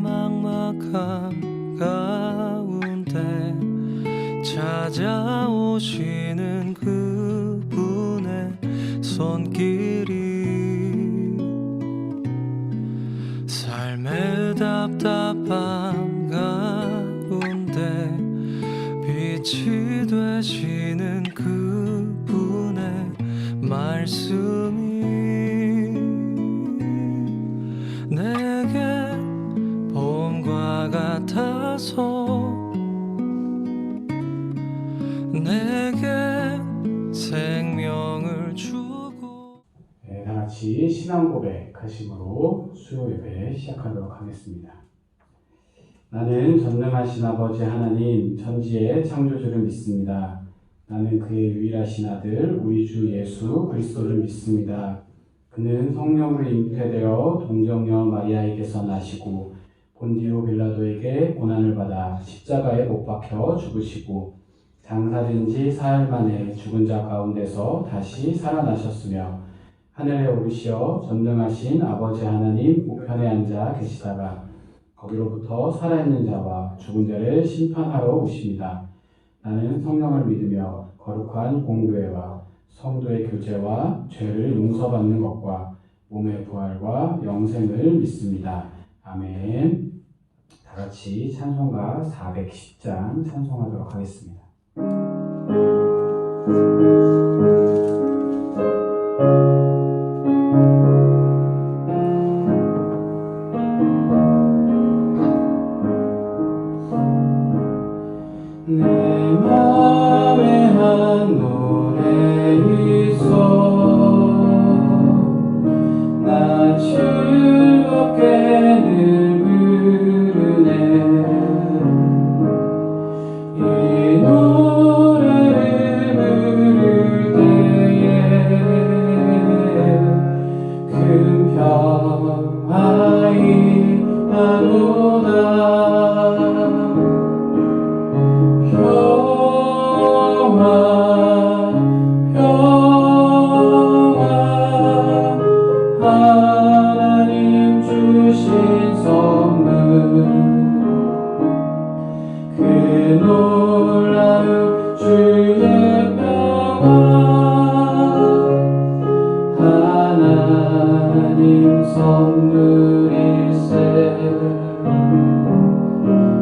막막함 가운데 찾아오시는 그분의 손길이 삶의 답답함 가운데 빛이 되시는 그분의 말씀이 내게 봄과 같아서 내게 생명을 주고. 네, 다같이 신앙 고백하심으로 수요 예배 시작하도록 하겠습니다. 나는 전능하신 아버지 하나님 천지의 창조주를 믿습니다. 나는 그의 유일하신 아들 우리 주 예수 그리스도를 믿습니다. 그는 성령으로 잉태되어 동정녀 마리아에게서 나시고 본디오 빌라도에게 고난을 받아 십자가에 못 박혀 죽으시고 장사된 지 사흘 만에 죽은 자 가운데서 다시 살아나셨으며 하늘에 오르시어 전능하신 아버지 하나님 우편에 앉아 계시다가 거기로부터 살아있는 자와 죽은 자를 심판하러 오십니다. 나는 성령을 믿으며 거룩한 공교회와 성도의 교제와 죄를 용서받는 것과 몸의 부활과 영생을 믿습니다. 아멘. 다같이 찬송가 410장 찬송하도록 하겠습니다. 내 맘에 한 노래 있어 나 즐겁게 늘 부르네 이 노래를 부를 때에 큰 평화이 나도다 하나님 주신 선물 그 놀라운 주의 평화 하나님 선물일세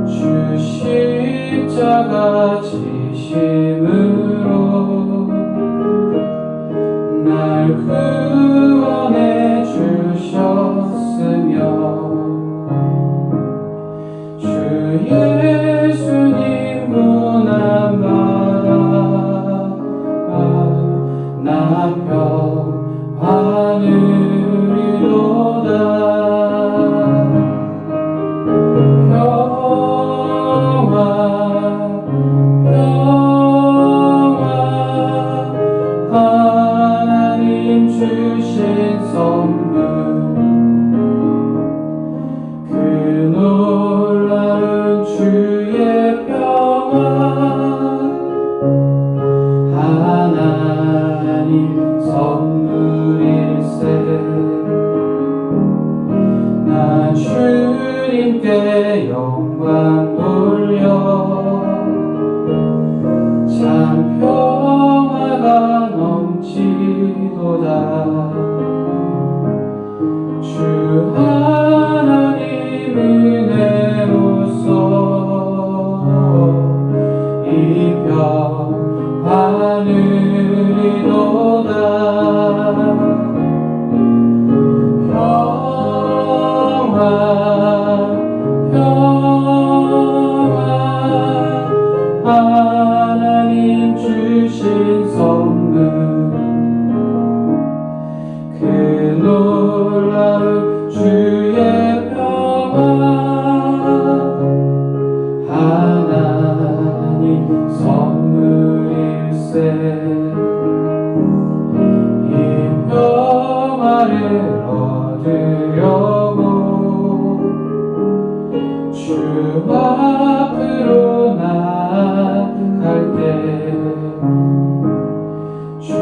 주 십자가 지심으로 날 구원해 주셨으며 주 예수님 고난받아 나 평화 누리도다 하나님 주신 선물 그 놀라운 주의 평화 하나님 선물일세 나 주님께 영광 돌려 참 평화가 넘치도다 주 하나님 은혜로서 이 평화 누리도다 하나님 주신 선물 그 놀라운 주의 평화 하나님 선물일세 이 평화를 얻으려고 주 앞으로 나갈 때 주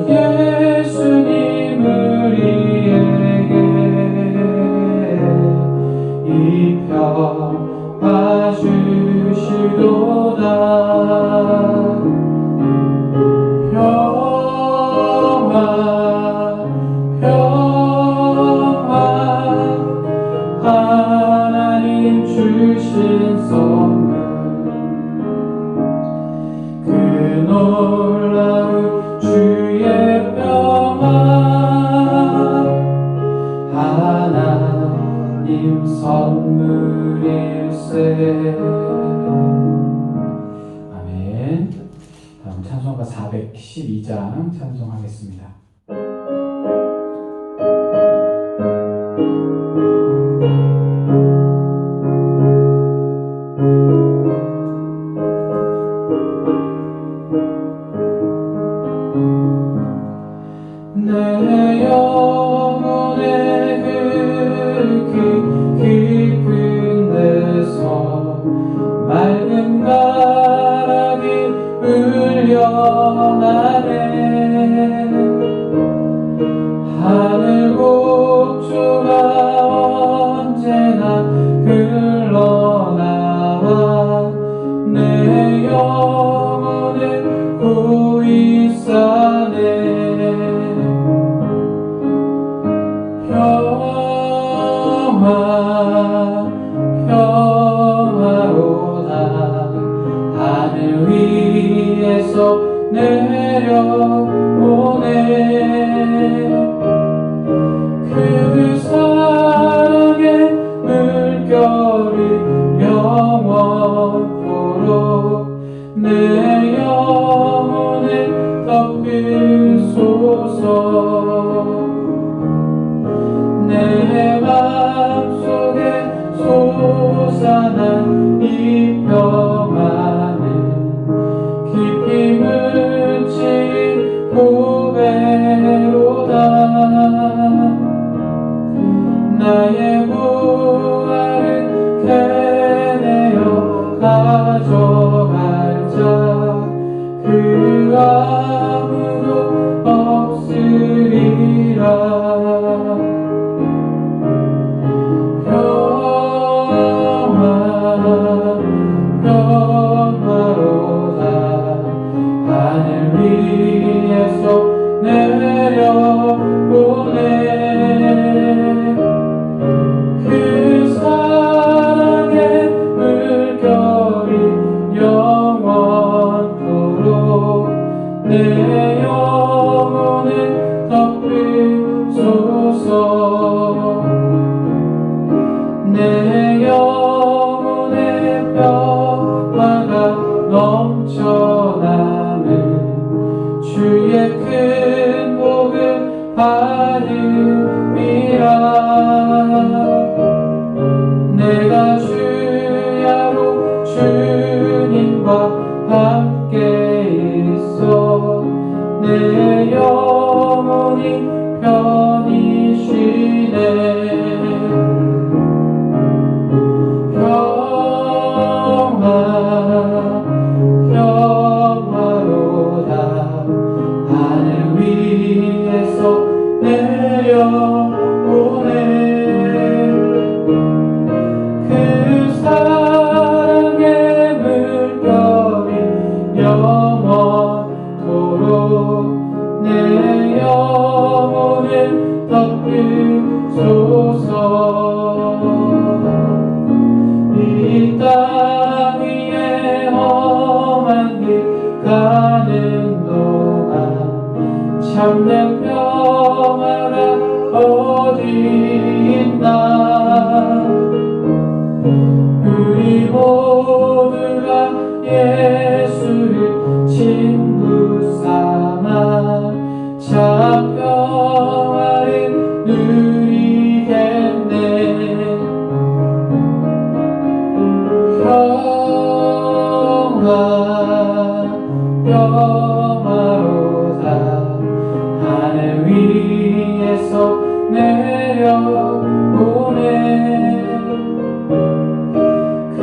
예수님 우리에게 이 평화 주신 선물 그 놀라운 주의 평화 하나님 선물일세. 아멘. 다음 찬송가 412장 찬송하겠습니다. 내 영혼의 그 깊은 데서 맑은 가락이 울려나네. 하늘 곡조가 언제나 흘러나와 내 영혼을 고이 싸네. 평화로다 하늘 위에서 내려오네. 그 사랑의 물결이 영원토록 내 영혼을 덮으소서. 내 맘속에 솟아난 이 평화는 깊이 묻힌 고배로다. 나의 부활을 캐내어 가져갈 자 그 아무도 없으리라. 평화로다 하늘 위에서 내려오네. 그 사랑의 물결이 영원토록 내 영혼을 덮으소서. 내 영혼의 평화가 넘쳐나는 주의 큰 복을 받음이라. 내가 주야로 주님과 함께 있어 내 영혼이 편히 쉬네. 평화로다 하늘 위에서 내려오네. 그 사랑의 물결이 영원토록 내 영혼을 덮으소서. 이 땅 위에 험한 길 가는 동안 참된 평화가 어디 있나. 우리 모두가 예수를 친구 삼아 참 평화를 누리겠네. 평화로다 하늘 위에서 내려오네. 그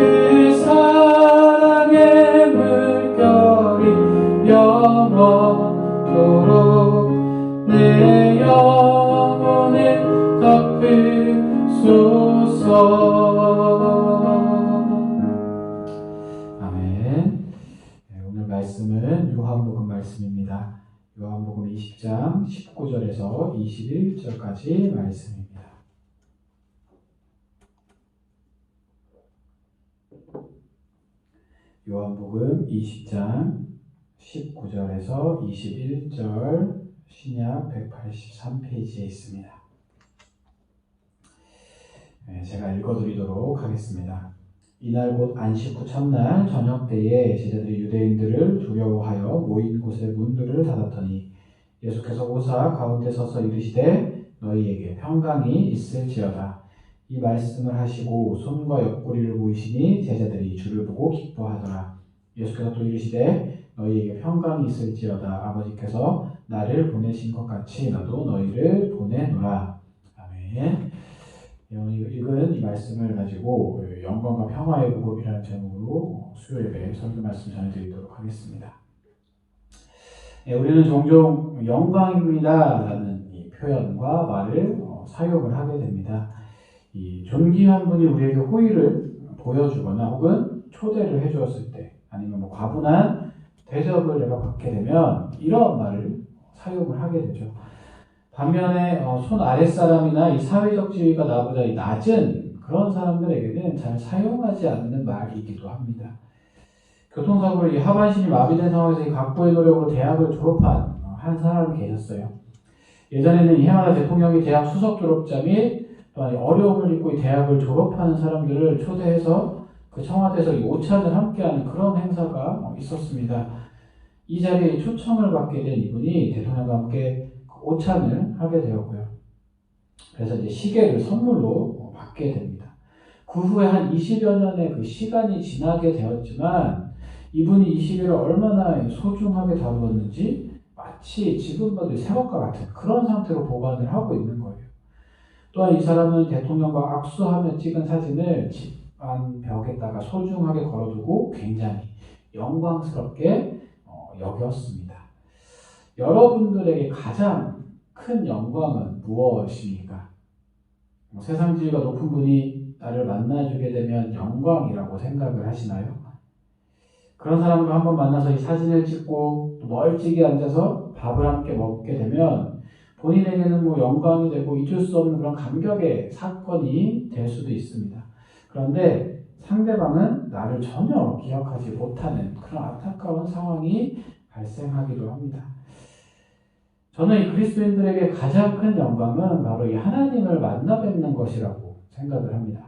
사랑의 물결이 영원토록 내 영혼을 덮으소서. 오늘 말씀은 요한복음 말씀입니다. 요한복음 20장 19절에서 21절까지 말씀입니다. 요한복음 20장 19절에서 21절 신약 183페이지에 있습니다. 제가 읽어드리도록 하겠습니다. 이날 곧 안식 후 첫날 저녁 때에 제자들이 유대인들을 두려워하여 모인 곳의 문들을 닫았더니 예수께서 오사 가운데 서서 이르시되 너희에게 평강이 있을지어다. 이 말씀을 하시고 손과 옆구리를 보이시니 제자들이 주를 보고 기뻐하더라. 예수께서 또 이르시되 너희에게 평강이 있을지어다. 아버지께서 나를 보내신 것 같이 나도 너희를 보내노라. 아멘. 오늘 읽은 이 말씀을 가지고 영광과 평화의 복음이라는 제목으로 수요일에 설교 말씀 전해드리도록 하겠습니다. 우리는 종종 영광입니다라는 이 표현과 말을 사용을 하게 됩니다. 이 존귀한 분이 우리에게 호의를 보여주거나 혹은 초대를 해주었을 때 아니면 과분한 대접을 내가 받게 되면 이런 말을 사용을 하게 되죠. 반면에 손 아랫사람이나 이 사회적 지위가 나보다 낮은 그런 사람들에게는 잘 사용하지 않는 말이기도 합니다. 교통사고로 이 하반신이 마비된 상황에서 이 각고의 노력으로 대학을 졸업한 한 사람이 계셨어요. 예전에는 이 해마다 대통령이 대학 수석 졸업자 및 또한 어려움을 잊고 이 대학을 졸업하는 사람들을 초대해서 그 청와대에서 이 오찬을 함께하는 그런 행사가 있었습니다. 이 자리에 초청을 받게 된 이분이 대통령과 함께 오찬을 하게 되었고요. 그래서 이제 시계를 선물로 받게 됩니다. 그 후에 한 20여 년의 그 시간이 지나게 되었지만 이분이 이 시계를 얼마나 소중하게 다루었는지 마치 지금 봐도 새것과 같은 그런 상태로 보관을 하고 있는 거예요. 또한 이 사람은 대통령과 악수하며 찍은 사진을 집 안 벽에다가 소중하게 걸어두고 굉장히 영광스럽게 여겼습니다. 여러분들에게 가장 큰 영광은 무엇입니까? 세상 지위가 높은 분이 나를 만나주게 되면 영광이라고 생각을 하시나요? 그런 사람과 한번 만나서 이 사진을 찍고 또 멀찍이 앉아서 밥을 함께 먹게 되면 본인에게는 영광이 되고 잊을 수 없는 그런 감격의 사건이 될 수도 있습니다. 그런데 상대방은 나를 전혀 기억하지 못하는 그런 안타까운 상황이 발생하기도 합니다. 저는 이 그리스도인들에게 가장 큰 영광은 바로 이 하나님을 만나 뵙는 것이라고 생각을 합니다.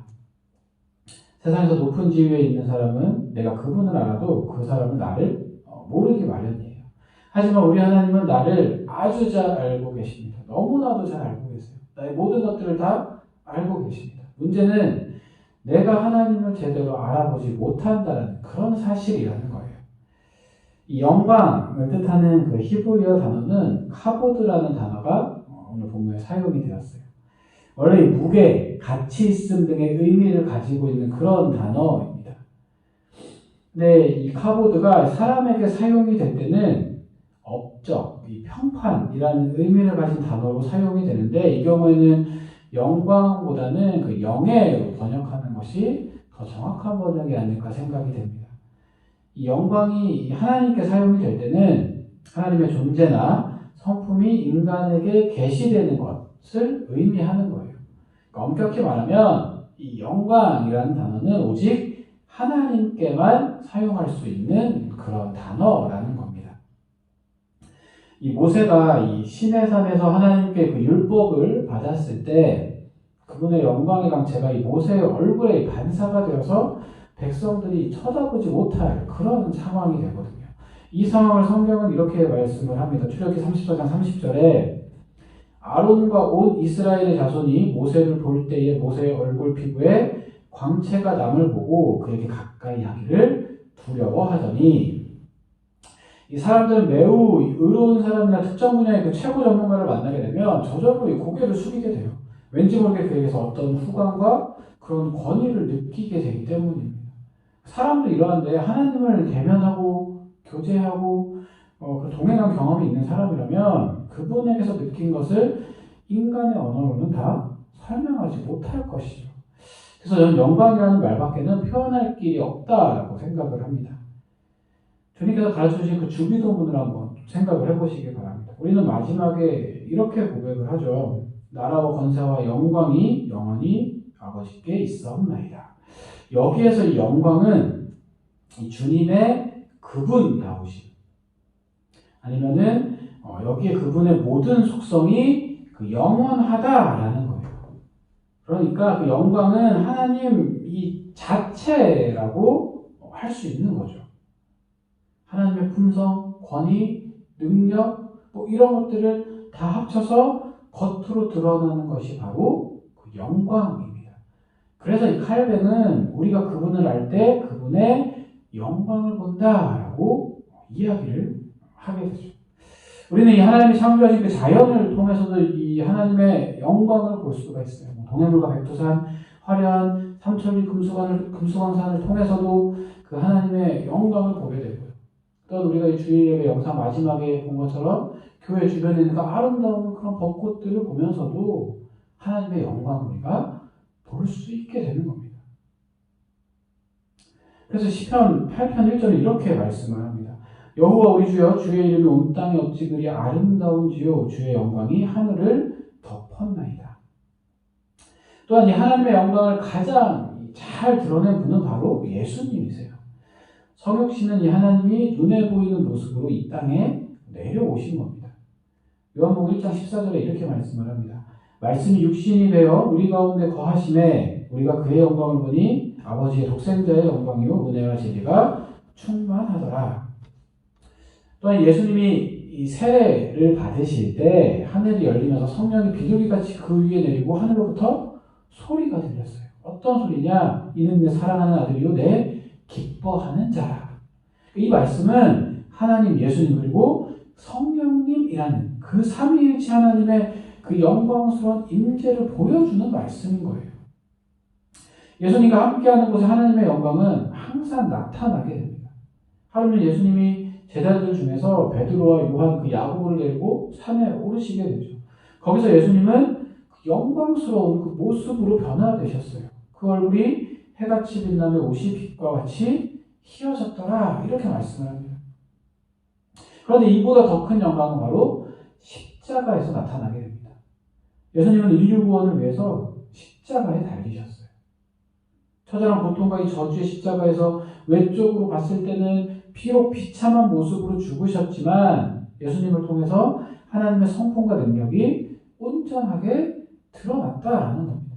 세상에서 높은 지위에 있는 사람은 내가 그분을 알아도 그 사람은 나를 모르기 마련이에요. 하지만 우리 하나님은 나를 아주 잘 알고 계십니다. 너무나도 잘 알고 계세요. 나의 모든 것들을 다 알고 계십니다. 문제는 내가 하나님을 제대로 알아보지 못한다는 그런 사실이라는 거예요. 이 영광을 뜻하는 그 히브리어 단어는 카보드라는 단어가 오늘 본문에 사용이 되었어요. 원래 이 무게, 가치 있음 등의 의미를 가지고 있는 그런 단어입니다. 근데 이 카보드가 사람에게 사용이 될 때는 업적, 이 평판이라는 의미를 가진 단어로 사용이 되는데 이 경우에는 영광보다는 그 영예로 번역하는 것이 더 정확한 번역이 아닐까 생각이 됩니다. 이 영광이 하나님께 사용이 될 때는 하나님의 존재나 성품이 인간에게 계시되는 것을 의미하는 거예요. 그러니까 엄격히 말하면 이 영광이라는 단어는 오직 하나님께만 사용할 수 있는 그런 단어라는 겁니다. 이 모세가 이 시내산에서 하나님께 그 율법을 받았을 때 그분의 영광의 강체가 이 모세의 얼굴에 반사가 되어서 백성들이 쳐다보지 못할 그런 상황이 되거든요. 이 상황을 성경은 이렇게 말씀을 합니다. 출애굽기 34장 30절에 아론과 온 이스라엘의 자손이 모세를 볼 때에 모세의 얼굴 피부에 광채가 남을 보고 그에게 가까이 하기를 두려워하더니 이 사람들은 매우 의로운 사람이나 특정 분야의 그 최고 전문가를 만나게 되면 저절로 이 고개를 숙이게 돼요. 왠지 모르게 그에게서 어떤 후광과 그런 권위를 느끼게 되기 때문입니다. 사람도 이러한데 하나님을 대면하고 교제하고 동행한 경험이 있는 사람이라면 그분에게서 느낀 것을 인간의 언어로는 다 설명하지 못할 것이죠. 그래서 저는 영광이라는 말밖에는 표현할 길이 없다라고 생각을 합니다. 주님께서 가르쳐주신 그 주기도문을 한번 생각을 해보시기 바랍니다. 우리는 마지막에 이렇게 고백을 하죠. 나라와 권세와 영광이 영원히 아버지께 있사옵나이다. 여기에서 이 영광은 이 주님의 그분 나오심, 아니면은 여기에 그분의 모든 속성이 그 영원하다라는 거예요. 그러니까 그 영광은 하나님 이 자체라고 할 수 있는 거죠. 하나님의 품성, 권위, 능력 뭐 이런 것들을 다 합쳐서 겉으로 드러나는 것이 바로 그 영광입니다. 그래서 이 칼뱅은 우리가 그분을 알 때 그분의 영광을 본다라고 이야기를 하게 되죠. 우리는 이 하나님이 창조하신 그 자연을 통해서도 이 하나님의 영광을 볼 수가 있어요. 동해물과 백두산, 화려한 삼천리 금수강산을 통해서도 그 하나님의 영광을 보게 되고요. 또 우리가 이 주일 예배 영상 마지막에 본 것처럼 교회 주변에 있는 그 아름다운 그런 벚꽃들을 보면서도 하나님의 영광을 우리가 볼 수 있게 되는 겁니다. 그래서 시편 8편 1절에 이렇게 말씀을 합니다. 여호와 우리 주여, 주의 이름이 온 땅에 어찌 그리 아름다운지요, 주의 영광이 하늘을 덮었나이다. 또한 이 하나님의 영광을 가장 잘 드러낸 분은 바로 예수님이세요. 성육신은 이 하나님이 눈에 보이는 모습으로 이 땅에 내려오신 겁니다. 요한복음 1장 14절에 이렇게 말씀을 합니다. 말씀이 육신이 되어 우리 가운데 거하심에 우리가 그의 영광을 보니 아버지의 독생자의 영광이요 은혜와 진리가 충만하더라. 또한 예수님이 이 세례를 받으실 때 하늘이 열리면서 성령이 비둘기같이 그 위에 내리고 하늘로부터 소리가 들렸어요. 어떤 소리냐? 이는 내 사랑하는 아들이요 내 기뻐하는 자라. 이 말씀은 하나님, 예수님 그리고 성령님이라는 그 삼위일체 하나님의 그 영광스러운 임재를 보여주는 말씀인 거예요. 예수님과 함께하는 곳에 하나님의 영광은 항상 나타나게 됩니다. 하루는 예수님이 제자들 중에서 베드로와 요한 그 야고보를 데리고 산에 오르시게 되죠. 거기서 예수님은 그 영광스러운 그 모습으로 변화되셨어요. 그 얼굴이 해같이 빛나며 옷이 빛과 같이 희어졌더라 이렇게 말씀을 합니다. 그런데 이보다 더 큰 영광은 바로 십자가에서 나타나게 됩니다. 예수님은 인류 구원을 위해서 십자가에 달리셨어요. 처절한 고통과 이 저주의 십자가에서 외적으로 봤을 때는 비록 비참한 모습으로 죽으셨지만 예수님을 통해서 하나님의 성품과 능력이 온전하게 드러났다라는 겁니다.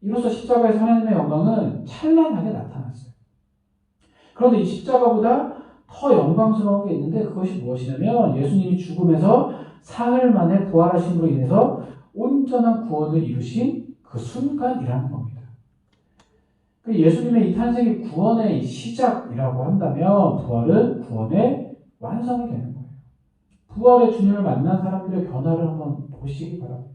이로써 십자가에서 하나님의 영광은 찬란하게 나타났어요. 그런데 이 십자가보다 더 영광스러운 게 있는데 그것이 무엇이냐면 예수님이 죽음에서 사흘 만에 부활하심으로 인해서 온전한 구원을 이루신 그 순간이라는 겁니다. 예수님의 이 탄생이 구원의 시작이라고 한다면 부활은 구원의 완성이 되는 거예요. 부활의 주님을 만난 사람들의 변화를 한번 보시기 바랍니다.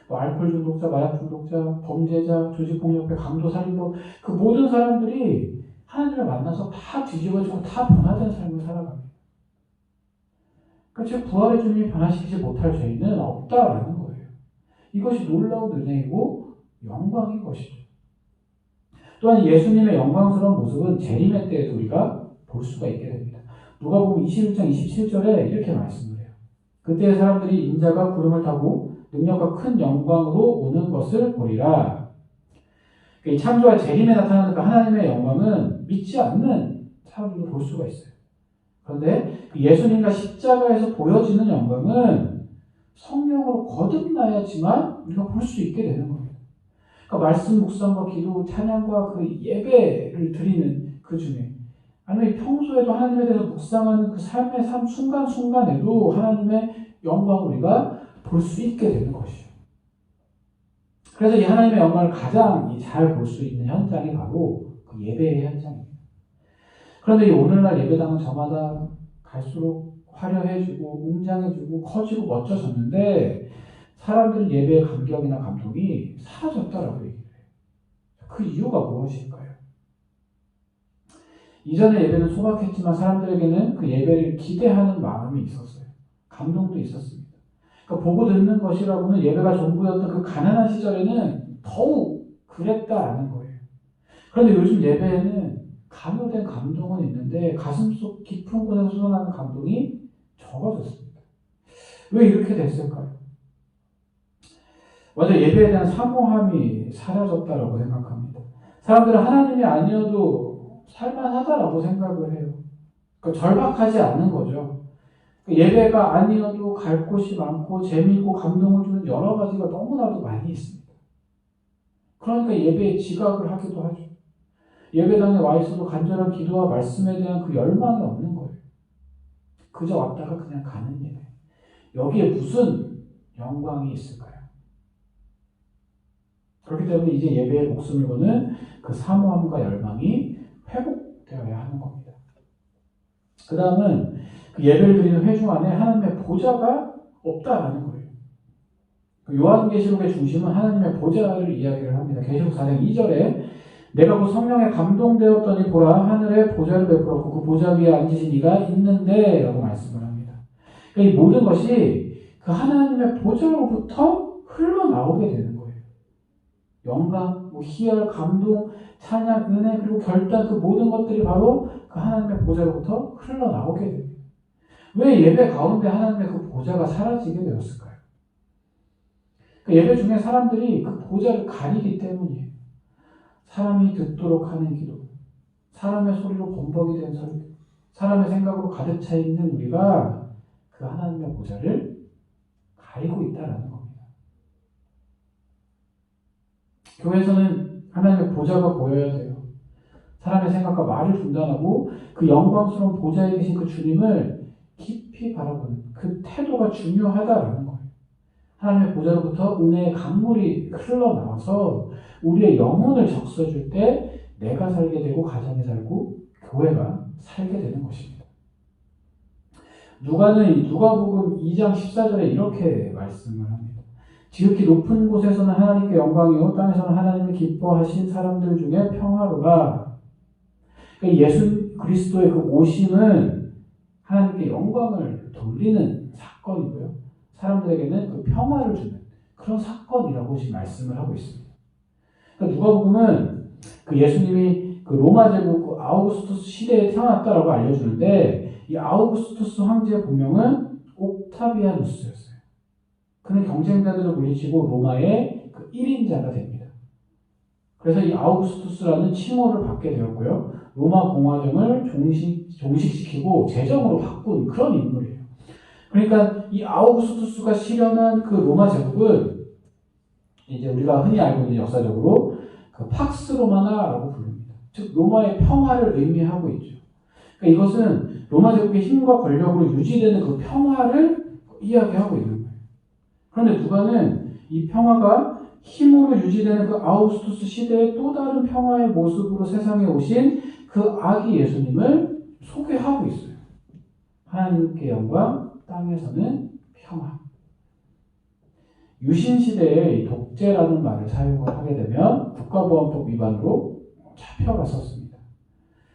알코올 중독자, 마약 중독자, 범죄자, 조직폭력배, 강도, 살인범 그 모든 사람들이 하나님을 만나서 다 뒤집어지고 다 변화된 삶을 살아갑니다. 그러니까 즉 부활의 주님이 변화시키지 못할 죄인은 없다라는 거예요. 이것이 놀라운 은혜이고 영광인 것이죠. 또한 예수님의 영광스러운 모습은 재림의 때에도 우리가 볼 수가 있게 됩니다. 누가복음 21장 27절에 이렇게 말씀을 해요. 그때 사람들이 인자가 구름을 타고 능력과 큰 영광으로 오는 것을 보리라. 이 창조와 재림에 나타나는 그 하나님의 영광은 믿지 않는 사람들도 볼 수가 있어요. 그런데 예수님과 십자가에서 보여지는 영광은 성령으로 거듭나야지만 우리가 볼 수 있게 되는 겁니다. 그러니까 말씀 묵상과 기도, 찬양과 그 예배를 드리는 그 중에 아니면 평소에도 하나님에 대해서 묵상하는 그 삶의 삶 순간순간에도 하나님의 영광을 우리가 볼 수 있게 되는 것이죠. 그래서 이 하나님의 영광을 가장 잘 볼 수 있는 현장이 바로 그 예배의 현장입니다. 그런데 이 오늘날 예배당은 저마다 갈수록 화려해지고 웅장해지고 커지고 멋져졌는데 사람들은 예배의 감격이나 감동이 사라졌다라고 얘기를 해요. 그 이유가 무엇일까요? 이전의 예배는 소박했지만 사람들에게는 그 예배를 기대하는 마음이 있었어요. 감동도 있었습니다. 그러니까 보고 듣는 것이라고는 예배가 전부였던 그 가난한 시절에는 더욱 그랬다라는 거예요. 그런데 요즘 예배에는 강요된 감동은 있는데 가슴속 깊은 곳에서 솟아나는 감동이 적어졌습니다. 왜 이렇게 됐을까요? 먼저 예배에 대한 사모함이 사라졌다라고 생각합니다. 사람들은 하나님이 아니어도 살만하다라고 생각을 해요. 그러니까 절박하지 않는 거죠. 예배가 아니어도 갈 곳이 많고 재미있고 감동을 주는 여러 가지가 너무나도 많이 있습니다. 그러니까 예배에 지각을 하기도 하죠. 예배당에 와 있어도 간절한 기도와 말씀에 대한 그 열망이 없는 거예요. 그저 왔다가 그냥 가는 예배. 여기에 무슨 영광이 있을까요? 그렇기 때문에 이제 예배에 목숨을 거는 그 사모함과 열망이 회복되어야 하는 겁니다. 그 다음은 그 예배를 드리는 회중 안에 하나님의 보좌가 없다라는 거예요. 요한계시록의 중심은 하나님의 보좌를 이야기를 합니다. 계시록 4장 2절에 내가 그 성령에 감동되었더니 보라 하늘에 보좌를 베풀었고 그 보좌 위에 앉으신 이가 있는데 라고 말씀을 합니다. 그러니까 이 모든 것이 그 하나님의 보좌로부터 흘러나오게 되는 거예요. 영광, 희열, 감동, 찬양, 은혜 그리고 결단 그 모든 것들이 바로 그 하나님의 보좌로부터 흘러나오게 됩니다. 왜 예배 가운데 하나님의 그 보좌가 사라지게 되었을까요? 그 예배 중에 사람들이 그 보좌를 가리기 때문이에요. 사람이 듣도록 하는 기도, 사람의 소리로 범벅이 된 설교, 사람의 생각으로 가득 차 있는 우리가 그 하나님의 보좌를 가리고 있다는 겁니다. 교회에서는 하나님의 보좌가 보여야 돼요. 사람의 생각과 말을 중단하고 그 영광스러운 보좌에 계신 그 주님을 깊이 바라보는 그 태도가 중요하다라는 거예요. 하나님의 보좌로부터 은혜의 강물이 흘러나와서 우리의 영혼을 적셔줄 때 내가 살게 되고 가정이 살고 교회가 살게 되는 것입니다. 누가복음 2장 14절에 이렇게 말씀을 합니다. 지극히 높은 곳에서는 하나님께 영광이요 땅에서는 하나님이 기뻐하신 사람들 중에 평화로라. 그러니까 예수 그리스도의 그 오심은 하나님께 영광을 돌리는 사건이고요. 사람들에게는 그 평화를 주는 그런 사건이라고 지금 말씀을 하고 있습니다. 그러니까 누가복음은 그 예수님이 그 로마 제국 그 아우구스투스 시대에 태어났다라고 알려주는데 이 아우구스투스 황제의 본명은 옥타비아누스였어요. 그는 경쟁자들을 물리치고 로마의 그 1인자가 됩니다. 그래서 이 아우구스투스라는 칭호를 받게 되었고요. 로마 공화정을 종식시키고 제정으로 바꾼 그런 인물이에요. 그러니까 이 아우구스투스가 실현한 그 로마 제국은 이제 우리가 흔히 알고 있는 역사적으로 그 팍스 로마나라고 부릅니다. 즉 로마의 평화를 의미하고 있죠. 그러니까 이것은 로마 제국의 힘과 권력으로 유지되는 그 평화를 이야기하고 있는 거예요. 그런데 누가는 이 평화가 힘으로 유지되는 그 아우구스투스 시대의 또 다른 평화의 모습으로 세상에 오신 그 아기 예수님을 소개하고 있어요. 하나님께 영광, 땅에서는 평화. 유신시대에 독재라는 말을 사용을 하게 되면 국가보안법 위반으로 잡혀갔었습니다.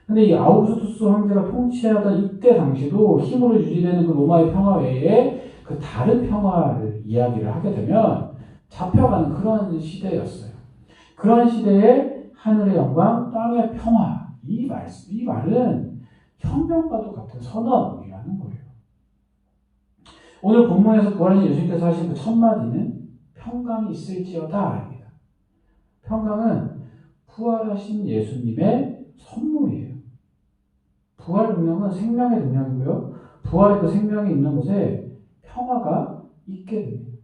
근데 이 아우구스투스 황제가 통치하던 이때 당시도 힘으로 유지되는 그 로마의 평화 외에 그 다른 평화를 이야기를 하게 되면 잡혀가는 그런 시대였어요. 그런 시대에 하늘의 영광, 땅의 평화. 이 말은 혁명과도 같은 선언이라는 거예요. 오늘 본문에서 부활하신 예수님께서 하신 그 첫 마디는 평강이 있을지어다입니다. 평강은 부활하신 예수님의 선물이에요. 부활 능력은 생명의 능력이고요. 부활의 그 생명이 있는 곳에 평화가 있게 됩니다.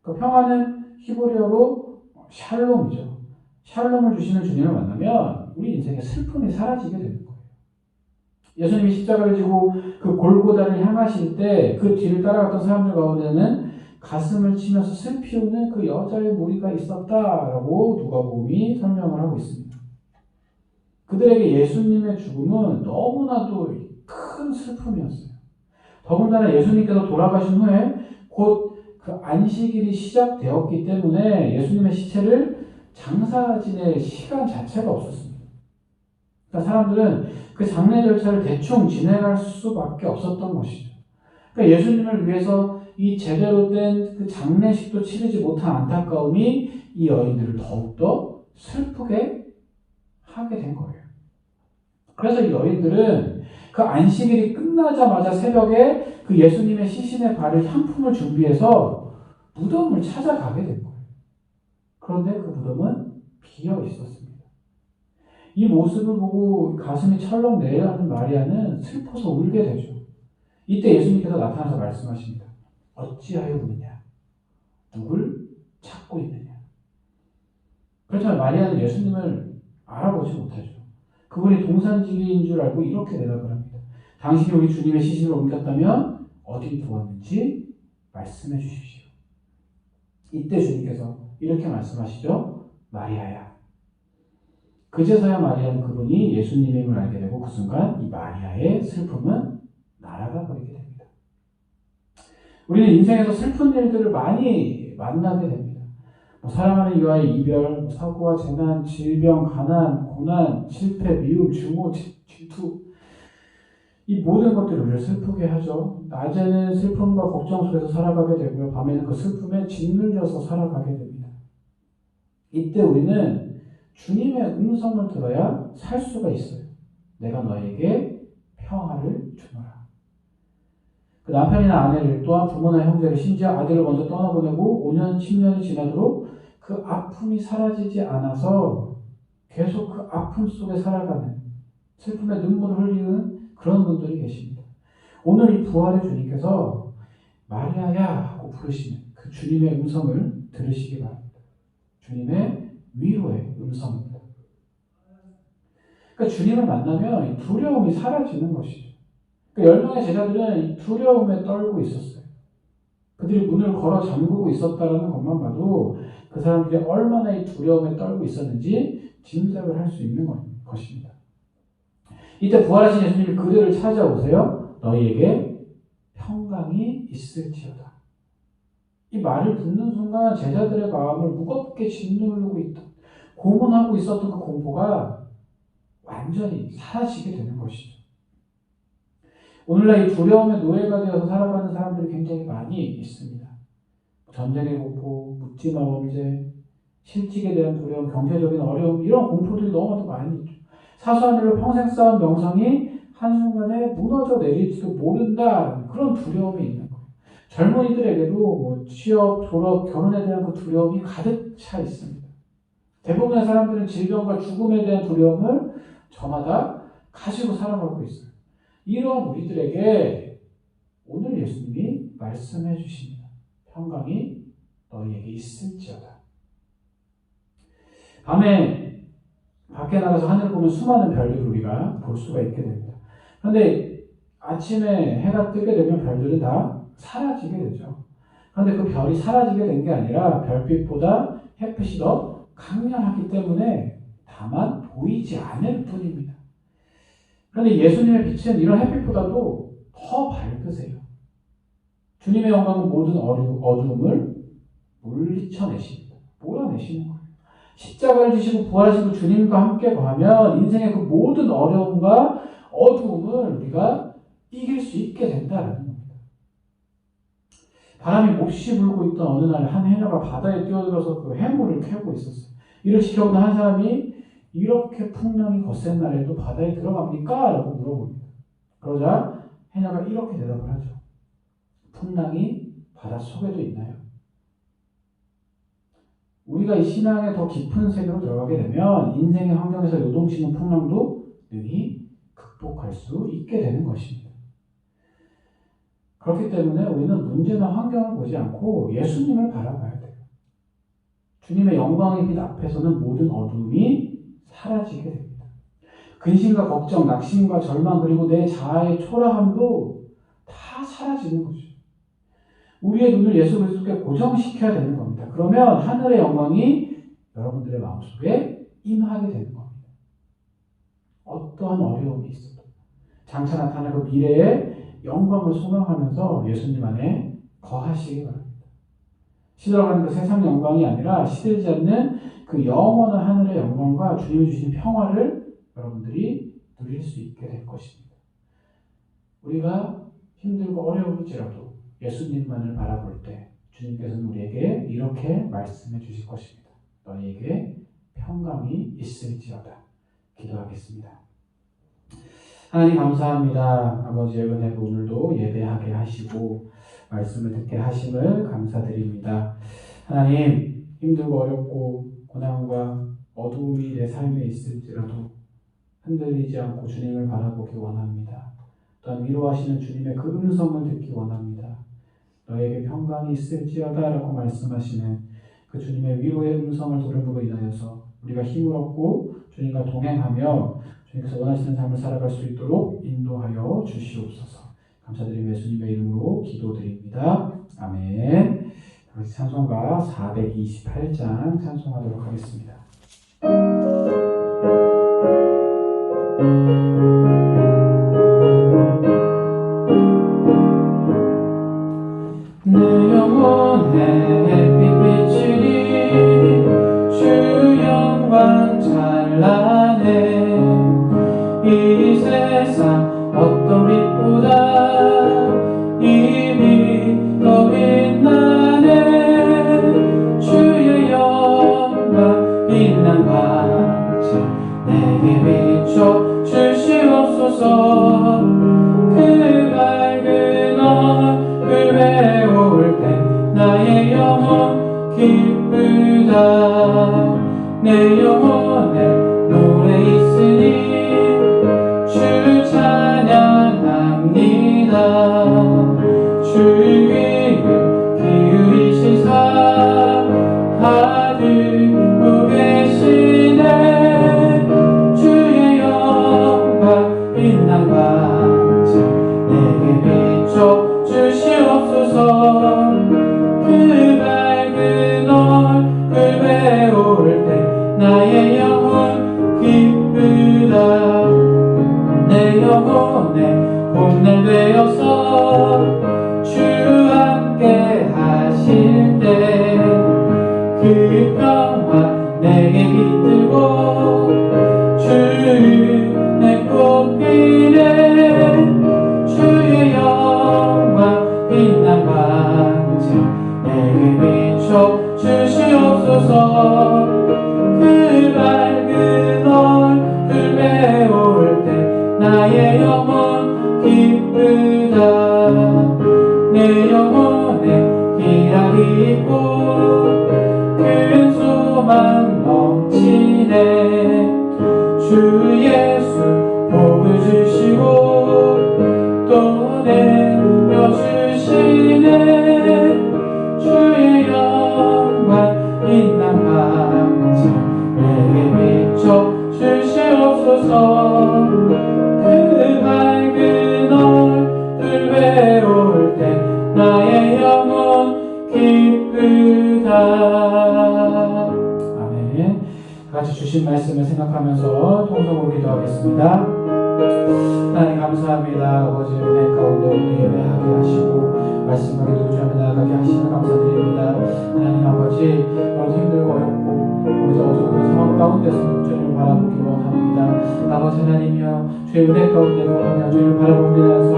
그 평화는 히브리어로 샬롬이죠. 샬롬을 주시는 주님을 만나면 우리 인생의 슬픔이 사라지게 되는 거예요. 예수님이 십자가를 지고 그 골고다를 향하실 때 그 뒤를 따라갔던 사람들 가운데는 가슴을 치면서 슬피 우는 그 여자의 무리가 있었다라고 누가복음이 설명을 하고 있습니다. 그들에게 예수님의 죽음은 너무나도 큰 슬픔이었어요. 더군다나 예수님께서 돌아가신 후에 곧 그 안식일이 시작되었기 때문에 예수님의 시체를 장사 지낼 시간 자체가 없었습니다. 그러니까 사람들은 그 장례 절차를 대충 진행할 수밖에 없었던 것이죠. 그러니까 예수님을 위해서 이 제대로 된 그 장례식도 치르지 못한 안타까움이 이 여인들을 더욱더 슬프게 하게 된 거예요. 그래서 이 여인들은 그 안식일이 끝나자마자 새벽에 그 예수님의 시신에 바를 향품을 준비해서 무덤을 찾아가게 된 거예요. 그런데 그 무덤은 비어 있었습니다. 이 모습을 보고 가슴이 철렁 내려가는 마리아는 슬퍼서 울게 되죠. 이때 예수님께서 나타나서 말씀하십니다. 어찌하여 우느냐? 누굴 찾고 있느냐? 그렇지만 마리아는 예수님을 알아보지 못하죠. 그분이 동산지기인 줄 알고 이렇게 대답을 합니다. 당신이 우리 주님의 시신을 옮겼다면 어디 두었는지 말씀해 주십시오. 이때 주님께서 이렇게 말씀하시죠. 마리아야. 그제서야 마리아는 그분이 예수님임을 알게 되고 그 순간 이 마리아의 슬픔은 날아가 버리게 됩니다. 우리는 인생에서 슬픈 일들을 많이 만나게 됩니다. 사랑하는 이와의 이별, 사고와 재난, 질병, 가난, 고난, 실패, 미움, 증오, 질투 이 모든 것들이 우리를 슬프게 하죠. 낮에는 슬픔과 걱정 속에서 살아가게 되고요. 밤에는 그 슬픔에 짓눌려서 살아가게 됩니다. 이때 우리는 주님의 음성을 들어야 살 수가 있어요. 내가 너에게 평화를 주노라. 그 남편이나 아내를 또한 부모나 형제를 심지어 아들을 먼저 떠나보내고 5년, 10년이 지나도록 그 아픔이 사라지지 않아서 계속 그 아픔 속에 살아가는 슬픔의 눈물을 흘리는 그런 분들이 계십니다. 오늘 이 부활의 주님께서 마리아야 하고 부르시는 그 주님의 음성을 들으시기 바랍니다. 주님의 위로의 음성입니다. 그러니까 주님을 만나면 두려움이 사라지는 것이죠. 그러니까 10명의 제자들은 이 두려움에 떨고 있었어요. 그들이 문을 걸어 잠그고 있었다는 것만 봐도 그 사람들이 얼마나 이 두려움에 떨고 있었는지 짐작을 할 수 있는 것입니다. 이때 부활하신 예수님이 그들을 찾아오세요. 너희에게 평강이 있을지어다. 이 말을 듣는 순간 제자들의 마음을 무겁게 짓누르고 있던, 고문하고 있었던 그 공포가 완전히 사라지게 되는 것이죠. 오늘날 이 두려움의 노예가 되어서 살아가는 사람들이 굉장히 많이 있습니다. 전쟁의 공포, 묻지마 범죄, 실직에 대한 두려움, 경제적인 어려움 이런 공포들이 너무나도 많이 있죠. 사소한 일로 평생 쌓은 명성이 한순간에 무너져 내릴지도 모른다 그런 두려움이 있는 거예요. 젊은이들에게도 취업, 졸업, 결혼에 대한 그 두려움이 가득 차 있습니다. 대부분의 사람들은 질병과 죽음에 대한 두려움을 저마다 가지고 살아가고 있어요. 이런 우리들에게 오늘 예수님이 말씀해 주십니다. 평강이 너희에게 있을지어다. 밤에 밖에 나가서 하늘을 보면 수많은 별들을 우리가 볼 수가 있게 됩니다. 그런데 아침에 해가 뜨게 되면 별들은 다 사라지게 되죠. 그런데 그 별이 사라지게 된 게 아니라 별빛보다 햇빛이 더 강렬하기 때문에 다만 보이지 않을 뿐입니다. 그런데 예수님의 빛은 이런 햇빛보다도 더 밝으세요. 주님의 영광은 모든 어두움을 물리쳐내십니다. 몰아내시는 거예요. 십자가를 지시고 부활하시고 주님과 함께 거하면 인생의 그 모든 어려움과 어두움을 우리가 이길 수 있게 된다는 겁니다. 바람이 몹시 불고 있던 어느 날 한 해녀가 바다에 뛰어들어서 그 해물을 캐고 있었어요. 이를 지켜보던 한 사람이 이렇게 풍랑이 거센 날에도 바다에 들어갑니까? 라고 물어봅니다. 그러자 해녀가 이렇게 대답을 하죠. 풍랑이 바다 속에도 있나요? 우리가 이 신앙의 더 깊은 세계로 들어가게 되면 인생의 환경에서 요동치는 풍랑도 능히 극복할 수 있게 되는 것입니다. 그렇기 때문에 우리는 문제나 환경을 보지 않고 예수님을 바라봐야 돼요. 주님의 영광의 빛 앞에서는 모든 어두움이 사라지게 됩니다. 근심과 걱정, 낙심과 절망 그리고 내 자아의 초라함도 다 사라지는 거죠. 우리의 눈을 예수 그리스도께 고정시켜야 되는 겁니다. 그러면 하늘의 영광이 여러분들의 마음속에 임하게 되는 겁니다. 어떠한 어려움이 있어도 장차 나타날 그 미래의 영광을 소망하면서 예수님 안에 거하시기 바랍니다. 시들어가는 그 세상 영광이 아니라 시들지 않는 그 영원한 하늘의 영광과 주님이 주신 평화를 여러분들이 누릴 수 있게 될 것입니다. 우리가 힘들고 어려울지라도 예수님만을 바라볼 때 주님께서는 우리에게 이렇게 말씀해 주실 것입니다. 너희에게 평강이 있을지어다. 기도하겠습니다. 하나님 감사합니다. 아버지의 은혜로 오늘도 예배하게 하시고 말씀을 듣게 하심을 감사드립니다. 하나님 힘들고 어렵고 고난과 어두움이 내 삶에 있을지라도 흔들리지 않고 주님을 바라보기 원합니다. 또한 위로하시는 주님의 그 음성을 듣기 원합니다. 너에게 평강이 있을지어다 라고 말씀하시는 그 주님의 위로의 음성을 들음으로 인하여서 우리가 힘을 얻고 주님과 동행하며 주님께서 원하시는 삶을 살아갈 수 있도록 인도하여 주시옵소서. 감사드리며 예수님의 이름으로 기도드립니다. 아멘. 다시 찬송가 428장 찬송하도록 하겠습니다. 내 영혼의 햇빛 비치니 주 영광 찬란해. 이 세상 어떤 빛보다 이미 더 빛나네. 주의 영광 빛난 광채 내게 비춰 주시옵소서. 그 밝은 얼굴 배울 때 나의 영혼 기쁘다. 내 영혼에 노래 있으니 주 찬양합니다. 주 귀를 기울이시사 가두고 계시네. 주의 영광 빛난 광채 내게 비춰 주시옵소서. 그 밝은 얼굴 배울 때 나의 영혼 기쁘다. 내 영혼에 봄날 되어서 주 함께 하실 때 그 평화 내게 깃들고 주의 꽃피네. 주의 영광 빛난 광채 내게 비춰 주시옵소서. 그 밝은 얼굴 배울 때 나의 영혼 기쁘다. 내 영혼에 희락이 있고 큰 소망 넘치네. 주 예수 복을 주시고 또 내려주시네. 주의 영광 빛난 광채 내게 비춰 주시옵소서. 그 밝은 얼굴 배울 때 나의 영혼 기쁘다. 아멘. 같이 주신 말씀을 생각하면서 통성으로 기도하겠습니다. 하나님 감사합니다. 아버지 은혜 가운데 오늘 예배하게 하시고 말씀을 기도하며 나아가게 하시며 감사드립니다. 하나님 아버지 너무 힘들고 어렵고 아버지 어두운 상황 가운데서 주님을 바라보기 원합니다. 아버지 하나님이여 주의 은혜 가운데 거하며 주님을 바라보면서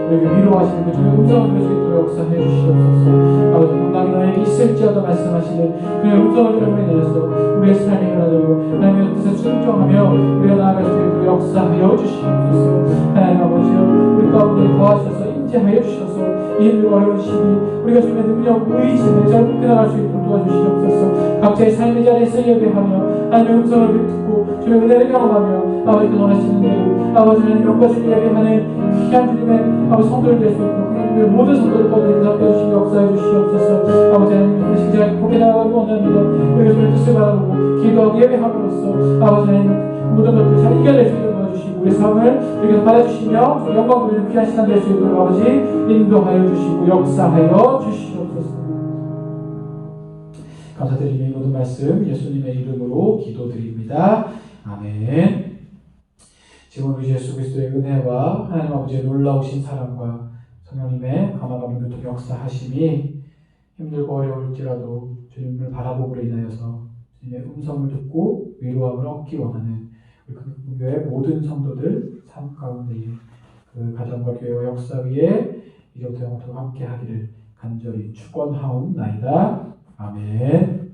우리에게 위로하시는 그 주의 음성을 들을 수 있도록 역사해 주시옵소서. 아버지 건강이 너에게 있을지어도 말씀하시는 그의 음성을 들음으로 인해서 우리의 삶이 변화되고 하나님의 뜻에 순종하며 우리가 나아갈 수 있도록 역사하여 주시옵소서. 하나님 아버지여 우리 가운데 거하셔서 인재하여 주셔서 이 힘들고 어려운 시기 우리가 주님의 능력 의지를 잘 끊어갈 수 있도록 도와주시옵소서. 각자의 삶의 자리에서 예배하며 하나님의 음성을 듣고 주님의 은혜를 경험하며 아버지께서 원하시는 대로 아버지 하나님 영과 주님 예배하는 귀한 주님의 아버지 성도를 될 수 있도록 하나님의 모든 성도를 거듭 대답해주시고 역사해 주시옵소서. 아버지 하나님 우리 신자가 복에 나아가기 원합니다. 우리가 주님의 뜻을 바라보고 기도하고 예배함으로써 아버지 하나님 모든 것들을 잘 이겨낼 수 있도록 도와주시고 우리 삶을 우리가 받아주시며 영광 누리는 귀한 시간 될 수 있도록 아버지 인도하여 주시고 역사하여 주시옵소서. 감사드리며 이 모든 말씀 예수님의 이름으로 기도드립니다. 아멘. 지금 우리 예수 그리스도의 은혜와 하나님 아버지의 놀라우신 사랑과 성령님의 감화감동 교통 역사하심이 힘들고 어려울지라도 주님을 바라보므로 인하여서 주님의 음성을 듣고 위로함을 얻기 원하는 우리 큰교회 모든 성도들 삶 가운데에 그 가정과 교회와 역사 위에 이제부터 영원토록 함께 하기를 간절히 축원하옵나이다. 아멘.